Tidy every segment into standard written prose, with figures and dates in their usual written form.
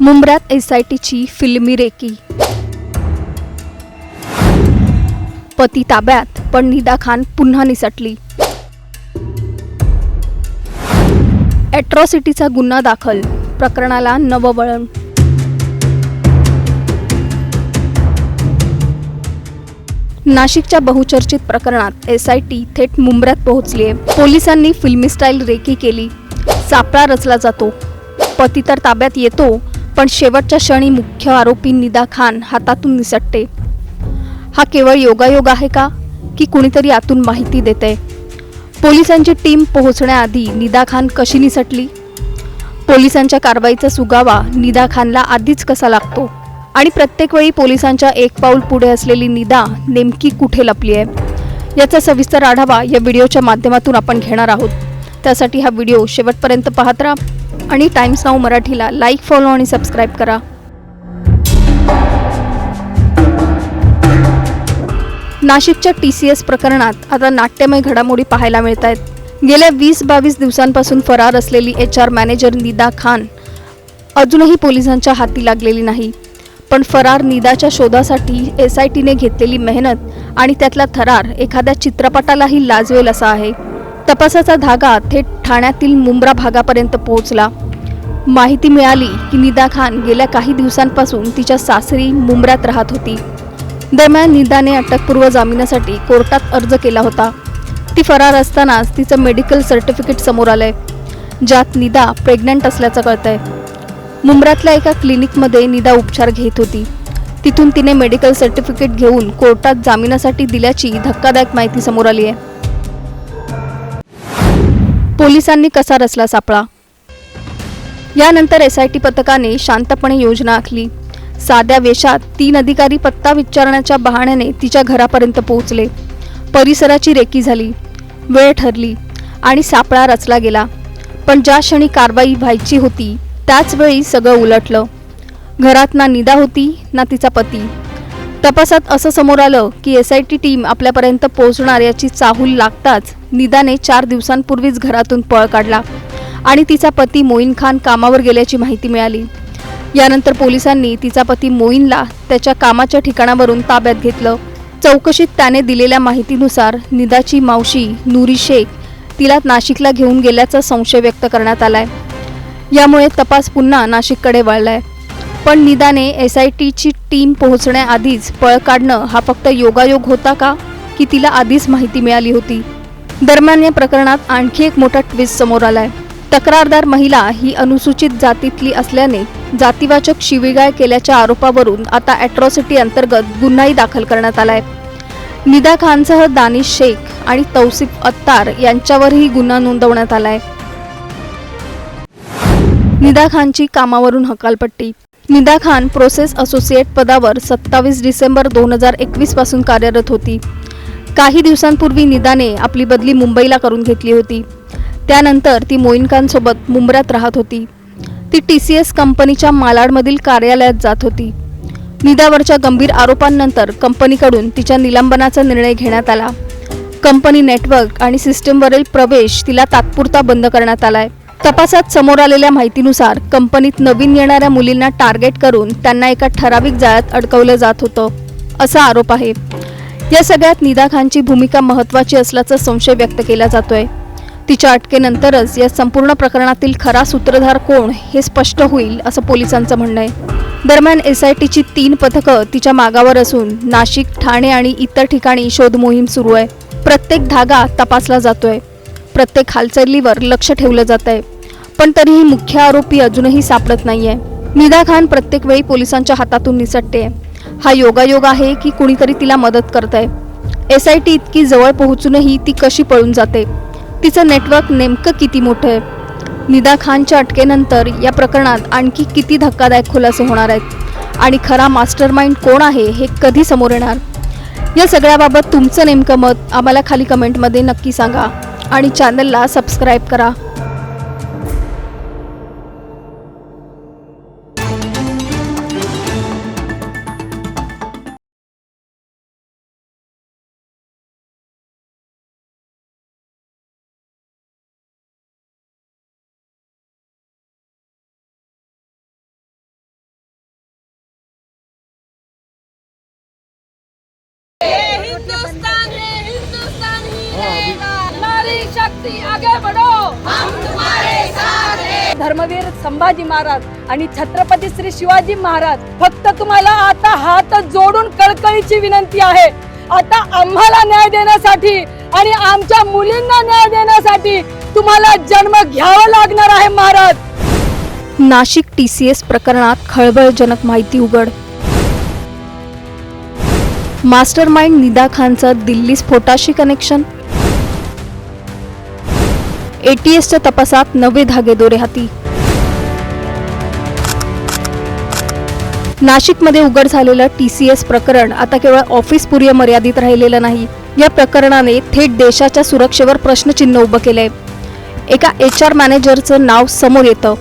मुंब्र्यात एसआयटीची फिल्मी रेकी. पती ताब्यात पण निदा खान पुन्हा निसटली. ॲट्रॉसिटीचा गुन्हा दाखल, प्रकरणाला नवं वळण. नाशिकच्या बहुचर्चित प्रकरणात एसआयटी थेट मुंब्र्यात पोहोचली आहे. पोलिसांनी फिल्मी स्टाईल रेकी केली. सापळा रचला जातो. पती तर ताब्यात येतो, पण शेवटच्या क्षणी मुख्य आरोपी निदा खान हातातून निसटते. हा केवळ योगायोग आहे का, की कुणीतरी आतून माहिती देते? पोलिसांची टीम पोहोचण्याआधी निदा खान कशी निसटली? पोलिसांच्या कारवाईचा सुगावा निदा खानला आधीच कसा लागतो? आणि प्रत्येक वेळी पोलिसांच्या एक पाऊल पुढे असलेली निदा नेमकी कुठे लपली आहे, याचा सविस्तर आढावा या व्हिडिओच्या माध्यमातून आपण घेणार आहोत. त्यासाठी हा व्हिडिओ शेवटपर्यंत पाहत राहा आणि टाइम्स नाऊ मराठीला लाईक, फॉलो आणि सबस्क्राईब करा. नाशिकच्या TCS प्रकरणात आता नाट्यमय घडामोडी पाहायला मिळत आहेत. गेल्या 20-22 दिवसांपासून फरार असलेली HR मॅनेजर निदा खान अजूनही पोलिसांच्या हाती लागलेली नाही. पण फरार निदाच्या शोधासाठी एसआयटीने घेतलेली मेहनत आणि त्यातला थरार एखाद्या चित्रपटालाही लाजवेल असा आहे. तपासाचा धागा थेट ठाण्यातील मुंब्रा भागापर्यंत पोहोचला. माहिती मिळाली की निदा खान गेल्या काही दिवसांपासून तिच्या सासरी मुंब्र्यात राहत होती. दरम्यान निदाने अटकपूर्व जामिनासाठी कोर्टात अर्ज केला होता. ती फरार असतानाच तिचं मेडिकल सर्टिफिकेट समोर आलंय, ज्यात निदा प्रेग्नंट असल्याचं कळतंय. मुंब्र्यातल्या एका क्लिनिकमध्ये निदा उपचार घेत होती. तिथून तिने मेडिकल सर्टिफिकेट घेऊन कोर्टात जामिनासाठी दिल्याची धक्कादायक माहिती समोर आली आहे. पोलिसांनी कसा रचला सापळा? यानंतर एसआयटी पथकाने शांतपणे योजना आखली. साध्या वेशात 3 अधिकारी पत्ता विचारण्याच्या बहाण्याने तिच्या घरापर्यंत पोहोचले. परिसराची रेकी झाली, वेळ ठरली आणि सापळा रचला गेला. पण ज्या क्षणी कारवाई व्हायची होती त्याच वेळी सगळं उलटलं. घरात ना निदा होती ना तिचा पती. तपासात असं समोर आलं की एसआयटी टीम आपल्यापर्यंत पोहोचणार याची चाहूल लागताच निदाने 4 दिवसांपूर्वीच घरातून पळ काढला आणि तिचा पती मोईन खान कामावर गेल्याची माहिती मिळाली. यानंतर पोलिसांनी तिचा पती मोईनला त्याच्या कामाच्या ठिकाणावरून ताब्यात घेतलं. चौकशीत त्याने दिलेल्या माहितीनुसार निदाची मावशी नूरी शेख तिला नाशिकला घेऊन गेल्याचा संशय व्यक्त करण्यात आलाय. यामुळे तपास पुन्हा नाशिककडे वळलाय. पण निदाने एसआयटीची टीम पोहोचण्याआधीच पळ काढणं हा फक्त योगायोग होता का, की तिला आधीच माहिती मिळाली होती? दरम्यान या प्रकरणात आणखी एक मोठा ट्विस्ट समोर आलाय. तक्रारदार महिला ही अनुसूचित जातीतली असल्याने जातीवाचक शिवीगाळ केल्याच्या आरोपावरून आता ॲट्रॉसिटी अंतर्गत गुन्हाही दाखल करण्यात आलाय. निदा खानसह दानिश शेख आणि तौसिफ अत्तार यांच्यावरही गुन्हा नोंदवण्यात आलाय. निदा खानची कामावरून हकालपट्टी. निदा खान प्रोसेस असोसिएट पदावर 27 डिसेंबर 2021 पासून कार्यरत होती. काही दिवसांपूर्वी निदाने आपली बदली मुंबईला करून घेतली होती. त्यानंतर ती मोईन खानसोबत मुंब्र्यात राहत होती. ती TCS कंपनीच्या मालाडमधील कार्यालयात जात होती. निदावरच्या गंभीर आरोपांनंतर कंपनीकडून तिच्या निलंबनाचा निर्णय घेण्यात आला. कंपनी नेटवर्क आणि सिस्टीमवरील प्रवेश तिला तात्पुरता बंद करण्यात आलाय. तपासात समोर आलेल्या माहितीनुसार कंपनीत नवीन येणाऱ्या मुलींना टार्गेट करून त्यांना एका ठराविक जाळ्यात अडकवलं जात होतं, असा आरोप आहे. या सगळ्यात निदा खानची भूमिका महत्त्वाची असल्याचा संशय व्यक्त केला जातोय. तिच्या अटकेनंतरच या संपूर्ण प्रकरणातील खरा सूत्रधार कोण हे स्पष्ट होईल, असं पोलिसांचं म्हणणं आहे. दरम्यान एसआयटीची 3 पथकं तिच्या मागावर असून नाशिक, ठाणे आणि इतर ठिकाणी शोध मोहीम सुरू आहे. प्रत्येक धागा तपासला जातोय, प्रत्येक हालचालीवर लक्ष ठेवलं जात आहे. पण तरीही मुख्य आरोपी अजूनही सापडत नाहीये. निदा खान प्रत्येक वेळी पोलिसांच्या हातातून निसटते. हा योगायोग आहे की कुणीतरी तिला मदत करतंय? एसआयटी इतकी जवळ पोहोचूनही ती कशी पळून जाते? तिचं नेटवर्क नेमकं किती मोठं आहे? निदा खानच्या अटकेनंतर या प्रकरणात आणखी किती धक्कादायक खुलासे होणार आहेत? आणि खरा मास्टरमाइंड कोण आहे हे कधी समोर येणार? या सगळ्याबाबत तुमचं नेमकं मत आम्हाला खाली कमेंटमध्ये नक्की सांगा आणि चॅनलला सबस्क्राईब करा. आगे बढ़ो, हम तुम्हारे साथ हैं। धर्मवीर संभाजी महाराज आणि छत्रपती श्री शिवाजी महाराज, फक्त तुम्हाला आता हात जोडून कळकळीची विनंती आहे, आता आम्हाला न्याय देण्यासाठी आणि आमच्या मुलींना न्याय देण्यासाठी तुम्हाला जन्म घ्यावा लागणार आहे महाराज। नाशिक TCS प्रकरणात खळबळजनक माहिती उघड। मास्टरमाइंड निदा खानचं दिल्ली स्फोटाशी कनेक्शन। ATSच्या तपासात नवे धागेदोरे हाती। नाशिकमध्ये उघड झालेलं TCS प्रकरण आता केवळ ऑफिसपुरतं मर्यादित राहिलेलं नाही। या प्रकरणाने थेट देशाच्या सुरक्षेवर प्रश्नचिन्ह उभं केलंय। एका HR मॅनेजरचं नाव समोर येतं।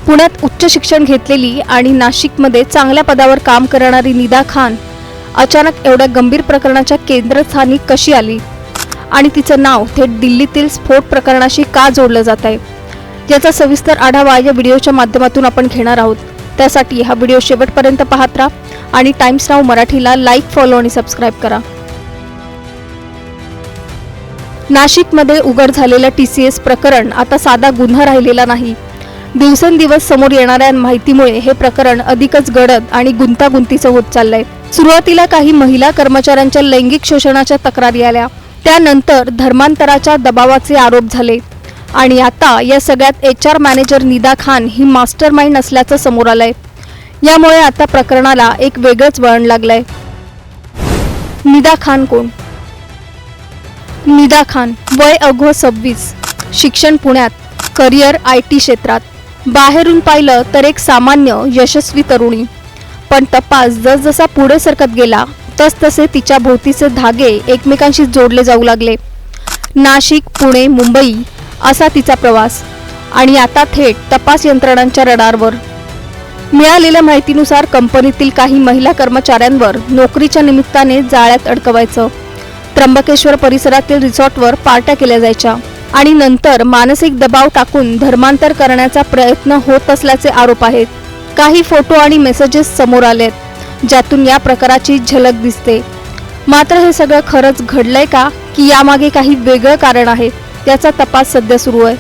पुण्यात उच्च शिक्षण घेतलेली आणि नाशिकमध्ये चांगल्या पदावर काम करणारी निदा खान अचानक एवढ्या गंभीर प्रकरणाच्या केंद्रस्थानी कशी आली आणि तिचं नाव थेट दिल्लीतील स्फोट प्रकरणाशी का जोडलं जात आहे, याचा सविस्तर आढावा या व्हिडिओच्या माध्यमातून आपण घेणार आहोत। त्यासाठी हा व्हिडिओ शेवटपर्यंत पाहत राहा आणि टाइम्स नाऊ मराठीला लाईक, फॉलो आणि सबस्क्राईब करा। नाशिकमध्ये उघड झालेलं TCS प्रकरण आता साधा गुन्हा राहिलेला नाही। दिवसेंदिवस समोर येणाऱ्या माहितीमुळे हे प्रकरण अधिकच गडद आणि गुंतागुंतीचं होत चाललंय। सुरुवातीला काही महिला कर्मचाऱ्यांच्या लैंगिक शोषणाच्या तक्रारी आल्या, त्यानंतर धर्मांतराच्या दबावाचे आरोप झाले आणि आता या सगळ्यात HR मॅनेजर निदा खान ही मास्टरमाइंड असल्याचं समोर आलंय। यामुळे आता प्रकरणाला एक वेगळंच वळण लागलंय। निदा खान कोण? निदा खान वय अवघं 26, शिक्षण पुण्यात, करिअर IT क्षेत्रात। बाहेरून पाहिलं तर एक सामान्य यशस्वी तरुणी, पण तपास जसजसा पुढे सरकत गेला तसतसे तिच्या भोवतीचे धागे एकमेकांशी जोडले जाऊ लागले। नाशिक, पुणे, मुंबई असा तिचा प्रवास आणि आता थेट तपास यंत्रणांच्या रडारवर। मिळालेल्या माहितीनुसार कंपनीतील काही महिला कर्मचाऱ्यांवर नोकरीच्या निमित्ताने जाळ्यात अडकवायचं, त्र्यंबकेश्वर परिसरातील रिसॉर्टवर पार्ट्या केल्या जायच्या आणि नंतर मानसिक दबाव टाकून धर्मांतर करण्याचा प्रयत्न होत असल्याचे आरोप आहेत। काही फोटो आणि मेसेजेस समोर आलेत, ज्यातून या प्रकाराची झलक दिसते। मात्र हे सगळं खरंच घडलंय का, की यामागे काही वेगळं कारण आहे, याचा तपास सध्या सुरू आहे।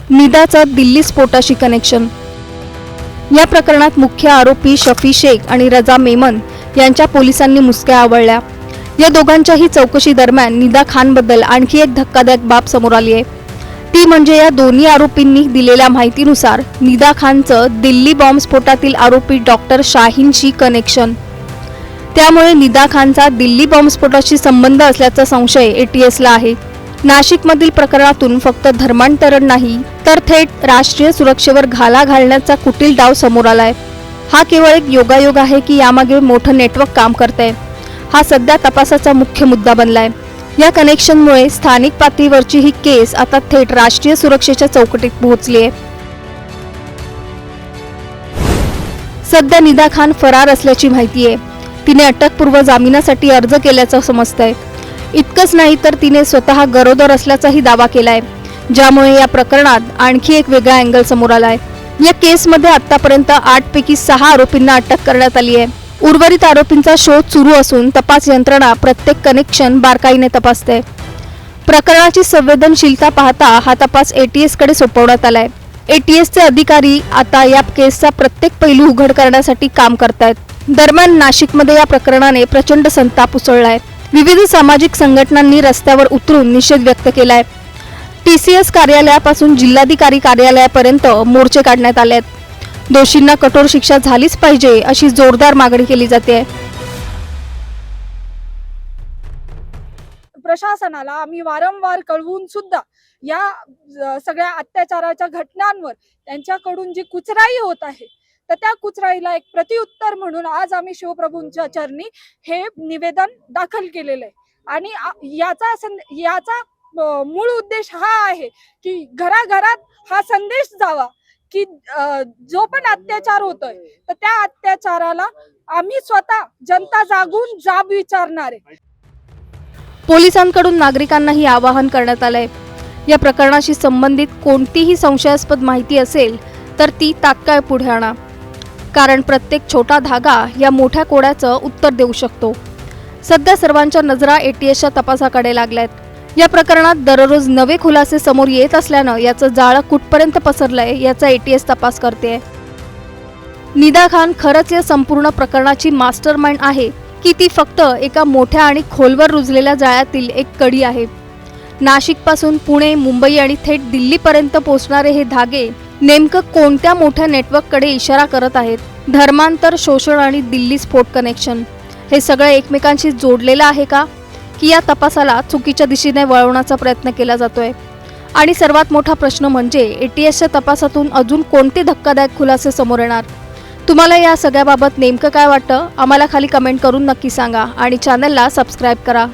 निदाचं दिल्ली स्फोटाशी कनेक्शन। या प्रकरणात मुख्य आरोपी शफी शेख आणि रजा मेमन यांच्या पोलिसांनी मुसक्या आवळल्या। या दोघांच्याही चौकशी दरम्यान निदा खानबद्दल आणखी एक धक्कादायक बाब समोर आली आहे। ती म्हणजे या दोन्ही आरोपींनी दिलेल्या माहितीनुसार निदा खानचं दिल्ली बॉम्बस्फोटातील आरोपी डॉक्टर शाहीनशी कनेक्शन। त्यामुळे निदा खानचा दिल्ली बॉम्बस्फोटाशी संबंध असल्याचा संशय ATSला आहे। नाशिकमधील प्रकरणातून फक्त धर्मांतरण नाही तर थेट राष्ट्रीय सुरक्षेवर घाला घालण्याचा कुटील डाव समोर आलाय। हा केवळ एक योगायोग आहे की यामागे मोठं नेटवर्क काम करतंय, हा सध्या तपासाचा मुख्य मुद्दा बनलाय। या कनेक्शनमुळे स्थानिक पातळीवरची ही केस आता थेट राष्ट्रीय सुरक्षेच्या चौकटीत पोहोचली आहे। सध्या निदा खान फरार असल्याची माहिती आहे। तिने अटकपूर्व जामिनासाठी अर्ज केल्याचं समजतंय। इतकंच नाही तर तिने स्वतः गरोदर असल्याचाही दावा केलाय, ज्यामुळे या प्रकरणात आणखी एक वेगळा अँगल समोर आलाय। या केसमध्ये आतापर्यंत 8 पैकी 6 आरोपींना अटक करण्यात आली आहे। उर्वरित आरोपींचा शोध सुरू असून तपास यंत्रणा प्रत्येक कनेक्शन बारकाईने तपासते। प्रकरणाची संवेदनशीलता पाहता हा तपास ATS कडे सोपवण्यात आलाय। ATSचे अधिकारी आता या केसचा प्रत्येक पैलू उघड करण्यासाठी काम करतायत। दरम्यान नाशिकमध्ये या प्रकरणाने प्रचंड संताप उसळलाय। विविध सामाजिक संघटनांनी रस्त्यावर उतरून निषेध व्यक्त केलाय। TCS कार्यालयापासून जिल्हाधिकारी कार्यालयापर्यंत मोर्चे काढण्यात आले आहेत। दोषींना कठोर शिक्षा झालीच पाहिजे अशी जोरदार मागणी केली जाते। प्रशासनाला आम्ही वारंवार कळवून सुद्धा या सगळ्या अत्याचाराच्या घटनांवर त्यांच्याकडून जी कुचराई होत आहे, तर त्या कुचराईला एक प्रत्युत्तर म्हणून आज आम्ही शिवप्रभूंच्या चरणी हे निवेदन दाखल केलेलं आहे। आणि याचा मूळ उद्देश हा आहे की घराघरात हा संदेश जावा की जो पण अत्याचार होतोय तर त्या अत्याचाराला आम्ही स्वतः जनता जागून जाब विचारणार आहे। पोलिसांकडून नागरिकांनाही आवाहन करण्यात आलंय। या प्रकरणाशी संबंधित कोणतीही संशयास्पद माहिती असेल तर ती तात्काळ पुढे आणा, कारण प्रत्येक छोटा धागा या मोठ्या कोड्याचं उत्तर देऊ शकतो। सध्या सर्वांच्या नजरा ATSच्या तपासाकडे लागल्यात। या प्रकरणात दररोज नवे खुलासे समोर येत असल्यानं याचं जाळं कुठपर्यंत पसरलंय याचा ATS तपास करतेय. निदा खान खरंच या संपूर्ण प्रकरणाची मास्टरमाइंड आहे की ती फक्त एका मोठ्या आणि खोलवर रुजलेल्या जाळ्यातील एक कडी आहे. नाशिकपासून पुणे, मुंबई आणि थेट दिल्लीपर्यंत पोहोचणारे हे धागे नेमकं कोणत्या मोठ्या नेटवर्ककडे इशारा करत आहेत? धर्मांतर, शोषण आणि दिल्ली स्फोट कनेक्शन हे सगळं एकमेकांशी जोडलेलं आहे का? की या तपासाला चुकीच्या दिशेने वळवण्याचा प्रयत्न केला जातोय? आणि सर्वात मोठा प्रश्न म्हणजे ATSच्या तपासातून अजून कोणते धक्कादायक खुलासे समोर येणार? तुम्हाला या सगळ्याबाबत नेमकं काय वाटतं? आम्हाला खाली कमेंट करून नक्की सांगा आणि चॅनलला सबस्क्राईब करा.